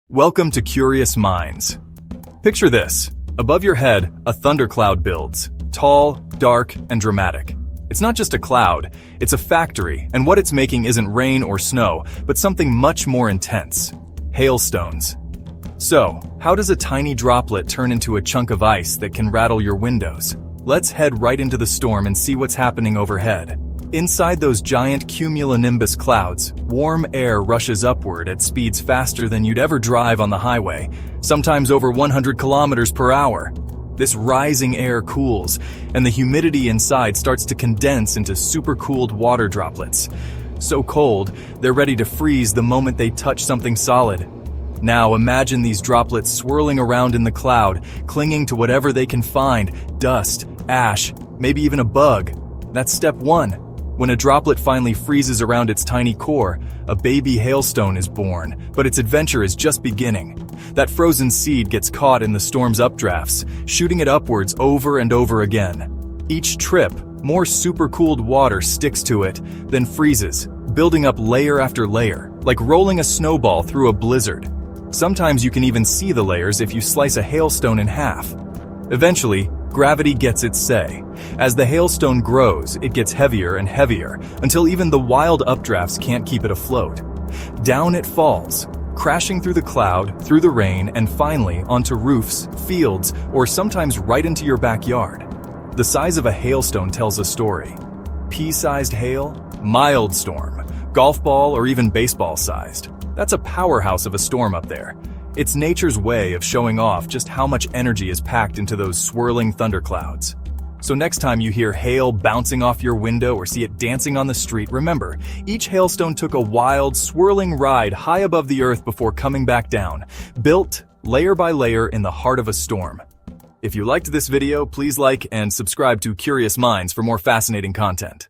Welcome to Curious Minds. Picture this. Above your head, a thundercloud builds. Tall, dark, and dramatic. It's not just a cloud, it's a factory, and what it's making isn't rain or snow, but something much more intense. Hailstones. So, how does a tiny droplet turn into a chunk of ice that can rattle your windows? Let's head right into the storm and see what's happening overhead. Inside those giant cumulonimbus clouds, warm air rushes upward at speeds faster than you'd ever drive on the highway, sometimes over 100 kilometers per hour. This rising air cools, and the humidity inside starts to condense into supercooled water droplets. So cold, they're ready to freeze the moment they touch something solid. Now imagine these droplets swirling around in the cloud, clinging to whatever they can find: dust, ash, maybe even a bug. That's step one. When a droplet finally freezes around its tiny core, a baby hailstone is born, but its adventure is just beginning. That frozen seed gets caught in the storm's updrafts, shooting it upwards over and over again. Each trip, more supercooled water sticks to it, then freezes, building up layer after layer, like rolling a snowball through a blizzard. Sometimes you can even see the layers if you slice a hailstone in half. Eventually, gravity gets its say. As the hailstone grows, it gets heavier and heavier, until even the wild updrafts can't keep it afloat. Down it falls, crashing through the cloud, through the rain, and finally onto roofs, fields, or sometimes right into your backyard. The size of a hailstone tells a story. Pea-sized hail, mild storm, golf ball, or even baseball-sized. That's a powerhouse of a storm up there. It's nature's way of showing off just how much energy is packed into those swirling thunderclouds. So next time you hear hail bouncing off your window or see it dancing on the street, remember, each hailstone took a wild, swirling ride high above the earth before coming back down, built layer by layer in the heart of a storm. If you liked this video, please like and subscribe to Curious Minds for more fascinating content.